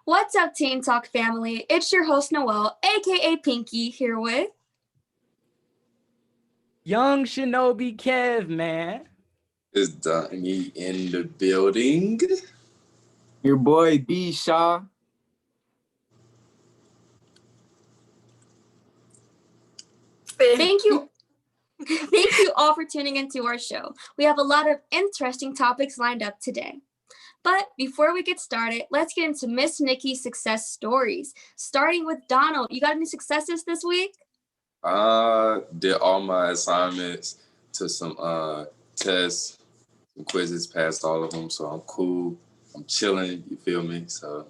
What's up, Teen Talk family? It's your host, Noelle, aka Pinky, here with Young Shinobi Kev, man. Is Donnie in the building? Your boy B Shaw. Thank you. Thank you all for tuning into our show. We have a lot of interesting topics lined up today. But before we get started, let's get into Miss Nikki's success stories. Starting with Donald, you got any successes this week? Did all my assignments, took some tests, some quizzes, passed all of them, so I'm cool. I'm chilling, you feel me? So,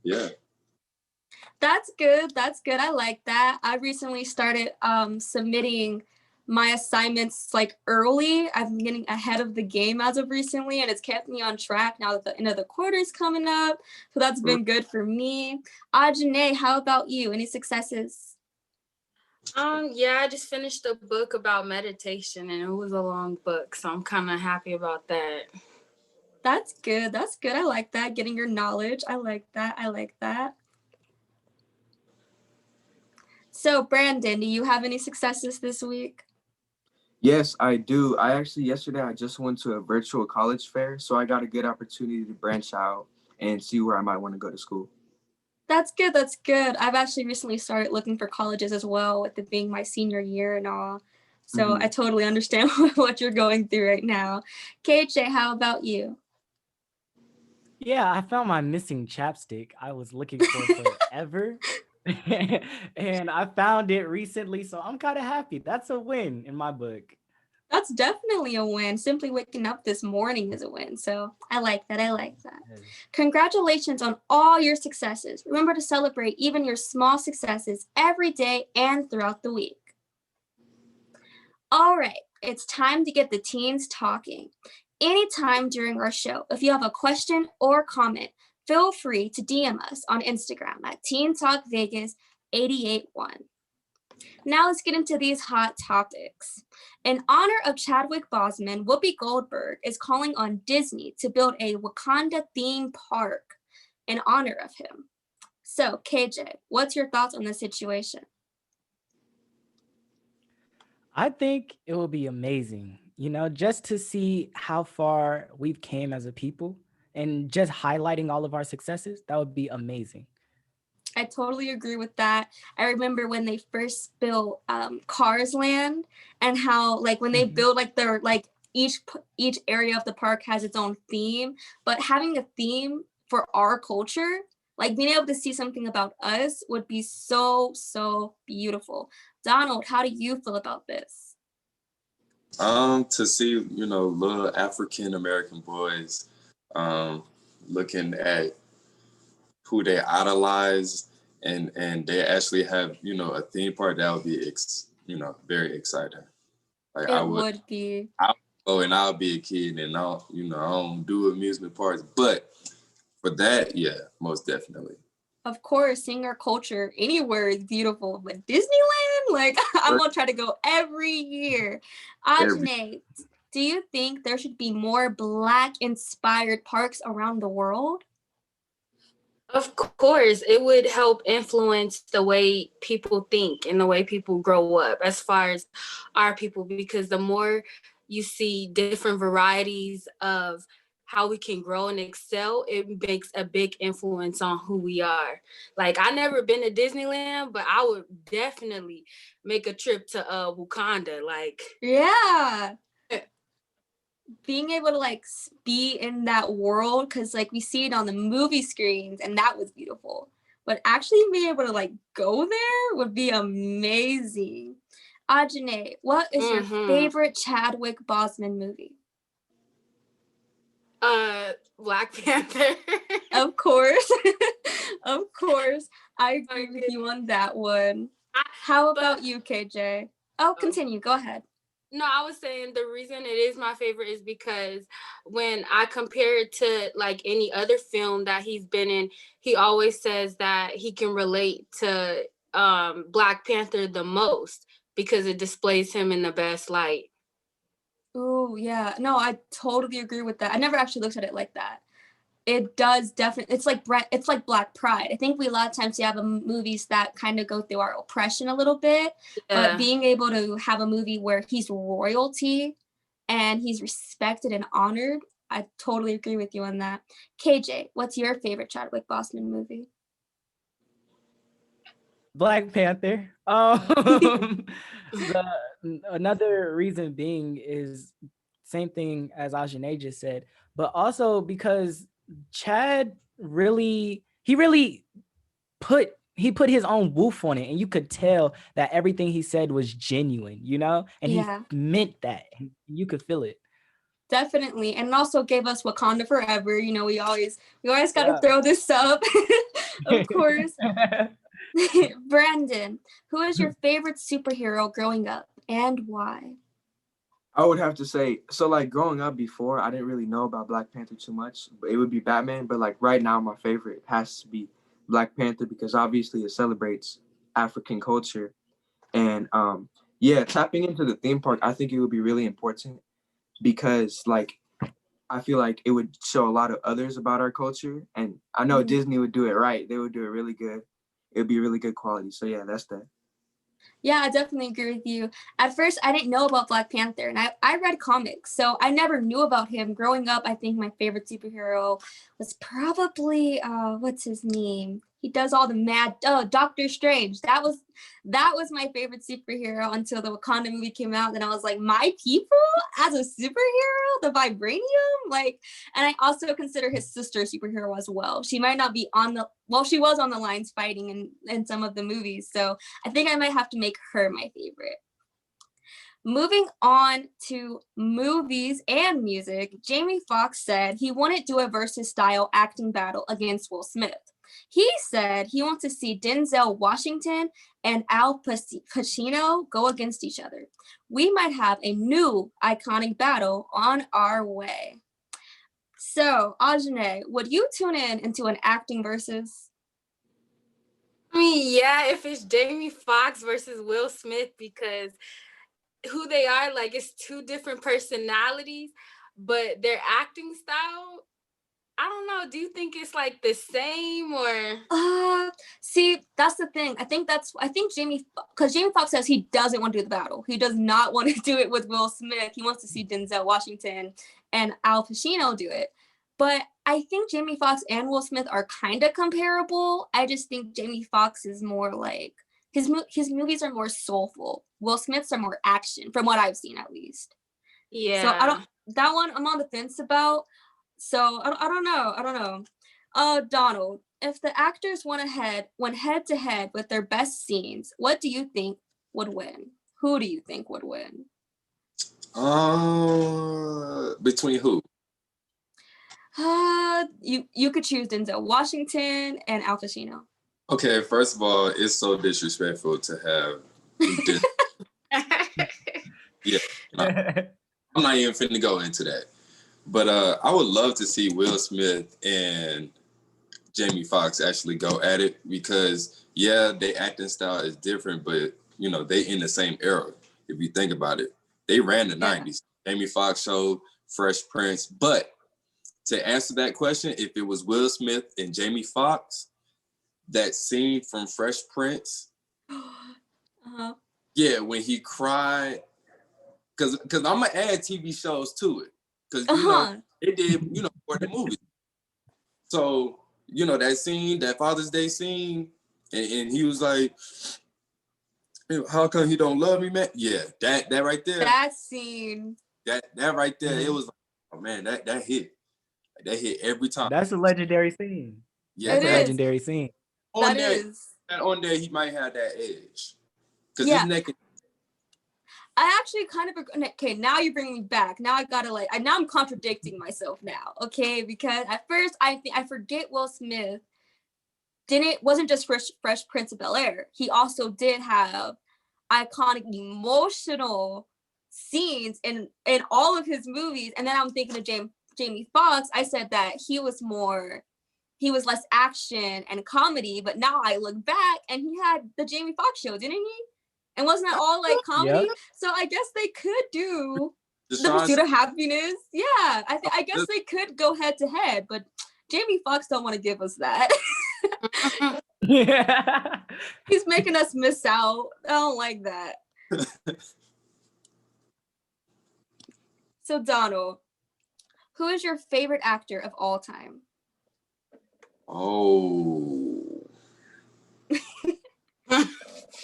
yeah. That's good. That's good. I like that. I recently started submitting my assignments like early. I'm getting ahead of the game as of recently, and it's kept me on track now that the end of the quarter is coming up. So that's been good for me. Ajane, how about you? Any successes? Yeah, I just finished a book about meditation and it was a long book, so I'm kind of happy about that. That's good. That's good. I like that. Getting your knowledge. I like that. I like that. So, Brandon, do you have any successes this week? Yes, I do. Yesterday I just went to a virtual college fair, so I got a good opportunity to branch out and see where I might want to go to school. That's good. That's good. I've actually recently started looking for colleges as well, with it being my senior year and all. So I totally understand what you're going through right now. KJ, how about you? Yeah, I found my missing chapstick I was looking for forever. And I found it recently, so I'm kind of happy. That's a win in my book. That's definitely a win. Simply waking up this morning is a win. So I like that. I like that. Congratulations on all your successes. Remember to celebrate even your small successes every day and throughout the week. All right, it's time to get the teens talking. Anytime during our show, if you have a question or comment, feel free to DM us on Instagram at Teen Talk Vegas 881. Now let's get into these hot topics. In honor of Chadwick Boseman, Whoopi Goldberg is calling on Disney to build a Wakanda theme park in honor of him. So, KJ, what's your thoughts on this situation? I think it will be amazing, just to see how far we've came as a people and just highlighting all of our successes. That would be amazing. I totally agree with that. I remember when they first built Cars Land and how like when they build like their like each area of the park has its own theme, but having a theme for our culture, like being able to see something about us would be so beautiful. Donald, how do you feel about this? To see, little African American boys looking at who they idolize and they actually have, a theme park, that would be very exciting. Like it would be. I'll be a kid and I don't do amusement parks, but for that, yeah, most definitely. Of course, seeing our culture anywhere is beautiful, but Disneyland, like I'm gonna try to go every year. Ajane, do you think there should be more Black-inspired parks around the world? Of course, it would help influence the way people think and the way people grow up as far as our people, because the more you see different varieties of how we can grow and excel, it makes a big influence on who we are. Like, I never been to Disneyland, but I would definitely make a trip to Wakanda. Like, yeah. Being able to like be in that world, because like we see it on the movie screens and that was beautiful, but actually being able to like go there would be amazing. Ajane, what is your favorite Chadwick Boseman movie? Black Panther. Of course. Of course, I agree with you on that one. How about you, KJ? Continue, go ahead. No, I was saying the reason it is my favorite is because when I compare it to like any other film that he's been in, he always says that he can relate to Black Panther the most because it displays him in the best light. Oh, yeah. No, I totally agree with that. I never actually looked at it like that. It does definitely. It's like Black Pride. I think we a lot of times have movies that kind of go through our oppression a little bit, but being able to have a movie where he's royalty and he's respected and honored, I totally agree with you on that. KJ, what's your favorite Chadwick Boseman movie? Black Panther. Another reason being is same thing as Ajane just said, but also because Chad really put his own woof on it, and you could tell that everything he said was genuine, and he meant that. You could feel it. Definitely. And it also gave us Wakanda Forever. We always got to throw this up, of course. Brandon, who is your favorite superhero growing up and why? I would have to say, so like growing up before, I didn't really know about Black Panther too much. It would be Batman, but like right now, my favorite has to be Black Panther because obviously it celebrates African culture. And tapping into the theme park, I think it would be really important because like I feel like it would show a lot of others about our culture. And I know Disney would do it right. They would do it really good. It would be really good quality. So yeah, that's that. Yeah, I definitely agree with you. At first, I didn't know about Black Panther, and I read comics, so I never knew about him. Growing up, I think my favorite superhero was probably, what's his name? He does all the Doctor Strange. That was my favorite superhero until the Wakanda movie came out. Then I was like, my people as a superhero, the vibranium, like. And I also consider his sister a superhero as well. She might not be she was on the lines fighting in some of the movies. So I think I might have to make her my favorite. Moving on to movies and music, Jamie Foxx said he wouldn't do a versus style acting battle against Will Smith. He said he wants to see Denzel Washington and Al Pacino go against each other. We might have a new iconic battle on our way. So, Ajane, would you tune into an acting versus? I mean, yeah, if it's Jamie Foxx versus Will Smith, because who they are, like, it's two different personalities, but their acting style, I don't know. Do you think it's like the same or? See, that's the thing. I think Jamie Foxx says he doesn't want to do the battle. He does not want to do it with Will Smith. He wants to see Denzel Washington and Al Pacino do it. But I think Jamie Foxx and Will Smith are kind of comparable. I just think Jamie Foxx is more like his movies are more soulful. Will Smith's are more action, from what I've seen at least. Yeah. So that one I'm on the fence about. So I don't know. Donald, if the actors went head to head with their best scenes, what do you think would win? Who do you think would win? Between who? You could choose Denzel Washington and Al Pacino. Okay, first of all, it's so disrespectful to have. Yeah, I'm not even finna go into that. But I would love to see Will Smith and Jamie Foxx actually go at it because, yeah, their acting style is different, but, they in the same era. If you think about it, they ran the 90s. Jamie Foxx showed Fresh Prince. But to answer that question, if it was Will Smith and Jamie Foxx, that scene from Fresh Prince, yeah, when he cried, because I'm going to add TV shows to it. Because, it did, for the movie. So, that scene, that Father's Day scene, and he was like, how come he don't love me, man? Yeah, that right there. That scene. That right there, it was like, oh man, that hit. That hit every time. That's a legendary scene. Yeah, that's a legendary scene. On there, he might have that edge. Because his neck. I actually kind of, okay, now you're bringing me back. Now I gotta now I'm contradicting myself now, okay? Because at first I forget Will Smith wasn't just Fresh Prince of Bel-Air. He also did have iconic emotional scenes in all of his movies. And then I'm thinking of Jamie Foxx. I said that he was less action and comedy, but now I look back and he had the Jamie Foxx show, didn't he? And wasn't that all like comedy? Yep. So I guess they could do The Pursuit of Happiness. Yeah, I guess they could go head to head, but Jamie Foxx don't want to give us that. Yeah. He's making us miss out. I don't like that. So Donald, who is your favorite actor of all time? Oh.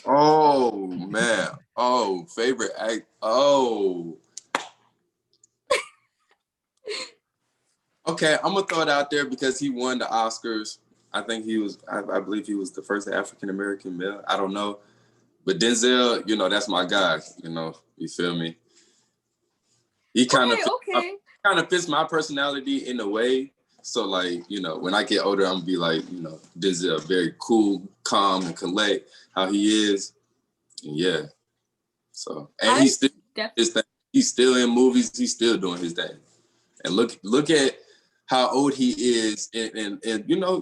Oh man. Oh, favorite act. Oh. Okay, I'm gonna throw it out there because he won the Oscars. I think he was. I believe he was the first African American male. I don't know, but Denzel, that's my guy. You feel me? He kind of fits my personality in a way. So like, when I get older, I'm gonna be like, Denzel, very cool, calm, and collect how he is. And yeah. So he's still his thing. He's still in movies. He's still doing his thing. And look at how old he is, and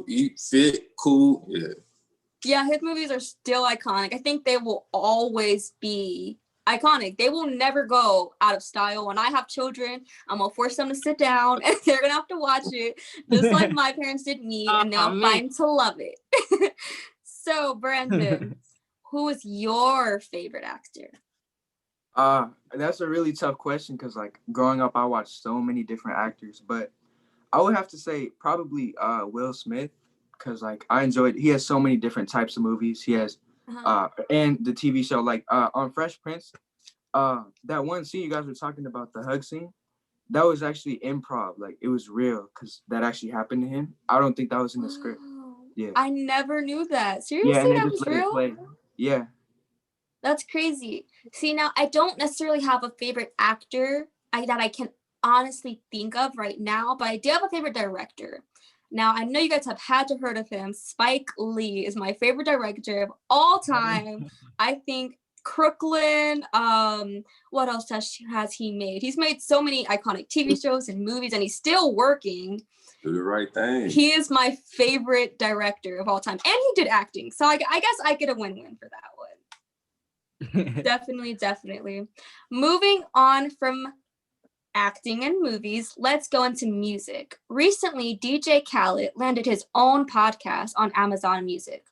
he fit, cool. Yeah, his movies are still iconic. I think they will always be iconic. They will never go out of style. When I have children, I'm gonna force them to sit down and they're gonna have to watch it, just like my parents did me, and they'll find to love it. So, Brandon, who is your favorite actor? That's a really tough question because like growing up, I watched so many different actors, but I would have to say probably Will Smith because like he has so many different types of movies. He has and the TV show like on Fresh Prince, that one scene you guys were talking about, the hug scene, that was actually improv. Like it was real because that actually happened to him. I don't think that was in the script. Yeah. I never knew that. Seriously, yeah, and that was real? play. Yeah. That's crazy. See, now I don't necessarily have a favorite actor that I can honestly think of right now, but I do have a favorite director. Now, I know you guys have had to heard of him. Spike Lee is my favorite director of all time. I think Crooklyn, what else has he made? He's made so many iconic TV shows and movies, and he's still working. Do the right thing. He is my favorite director of all time. And he did acting. So I guess I get a win-win for that one. Definitely. Moving on from acting and movies, let's go into music. Recently, DJ Khaled landed his own podcast on Amazon Music.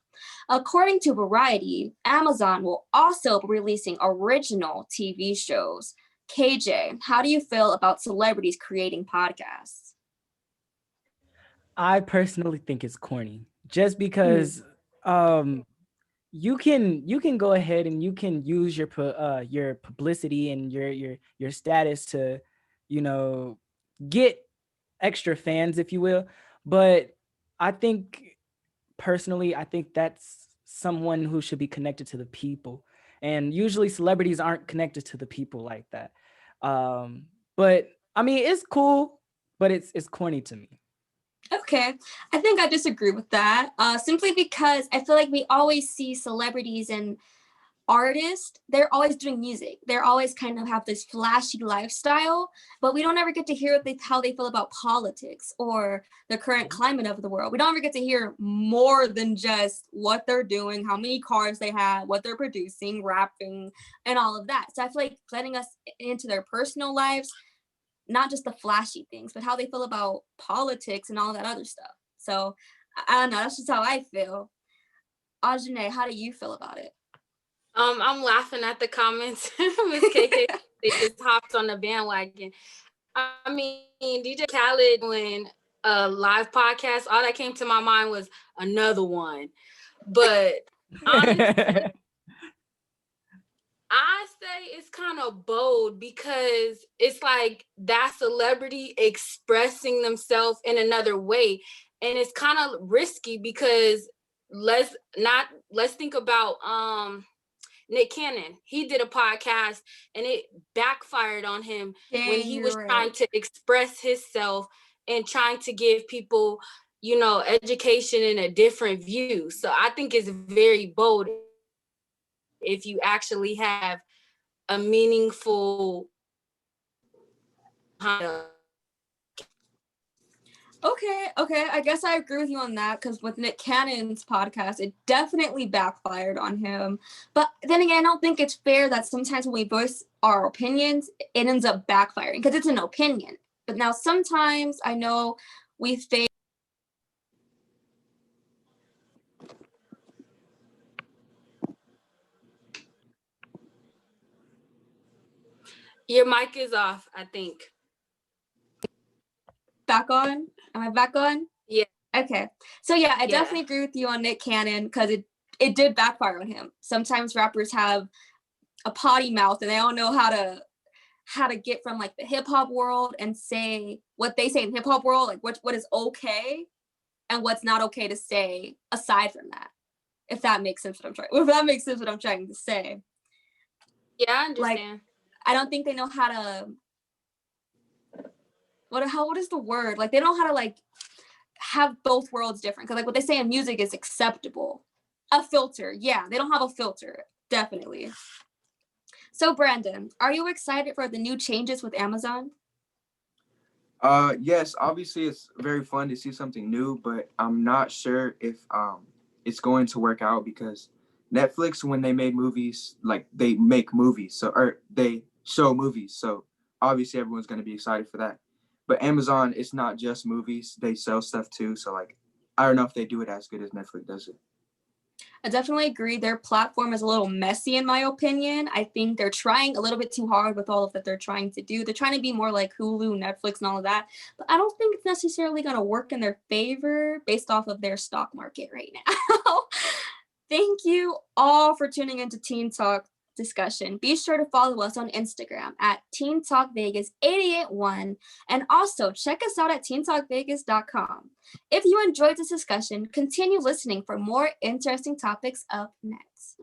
According to Variety, Amazon will also be releasing original TV shows. KJ, how do you feel about celebrities creating podcasts? I personally think it's corny, just because you can go ahead and you can use your publicity and your status to, get extra fans, if you will. But I think personally, that's someone who should be connected to the people, and usually celebrities aren't connected to the people like that. But I mean, it's cool, but it's corny to me. Okay, I think I disagree with that. Simply because I feel like we always see celebrities and artists, they're always doing music. They're always kind of have this flashy lifestyle, but we don't ever get to hear how they feel about politics or the current climate of the world. We don't ever get to hear more than just what they're doing, how many cars they have, what they're producing, rapping, and all of that. So I feel like letting us into their personal lives, not just the flashy things, but how they feel about politics and all that other stuff. So I don't know, that's just how I feel. Ajane, how do you feel about it? I'm laughing at the comments. Miss KK, they just hopped on the bandwagon. I mean, DJ Khaled doing a live podcast, all that came to my mind was another one. But honestly, I say it's kind of bold because it's like that celebrity expressing themselves in another way. And it's kind of risky because let's think about Nick Cannon. He did a podcast and it backfired on him when he was trying to express himself and trying to give people, education in a different view. So I think it's very bold if you actually have a meaningful Okay. I guess I agree with you on that, because with Nick Cannon's podcast, it definitely backfired on him. But then again, I don't think it's fair that sometimes when we voice our opinions, it ends up backfiring because it's an opinion. But now sometimes I know we face Your mic is off, I think. Back on? Am I back on? Yeah. Okay. So yeah, I Yeah. definitely agree with you on Nick Cannon because it did backfire on him. Sometimes rappers have a potty mouth and they don't know how to get from like the hip hop world and say what they say in hip hop world, like what is okay and what's not okay to say aside from that. If that makes sense what I'm trying to say. Yeah, I understand. Like, I don't think they know how to what is the word? Like they don't know how to like have both worlds different. Because like what they say in music is acceptable. A filter. Yeah, they don't have a filter. Definitely. So Brandon, are you excited for the new changes with Amazon? Yes, obviously it's very fun to see something new, but I'm not sure if it's going to work out because Netflix, when they made movies, like they make movies, or they show movies, so obviously everyone's going to be excited for that. But Amazon, it's not just movies; they sell stuff too. So like, I don't know if they do it as good as Netflix does it. I definitely agree. Their platform is a little messy, in my opinion. I think they're trying a little bit too hard with all of that they're trying to do. They're trying to be more like Hulu, Netflix, and all of that. But I don't think it's necessarily going to work in their favor based off of their stock market right now. Thank you all for tuning into Teen Talk discussion. Be sure to follow us on Instagram at Teen Talk Vegas 881 and also check us out at teentalkvegas.com. If you enjoyed this discussion, continue listening for more interesting topics up next.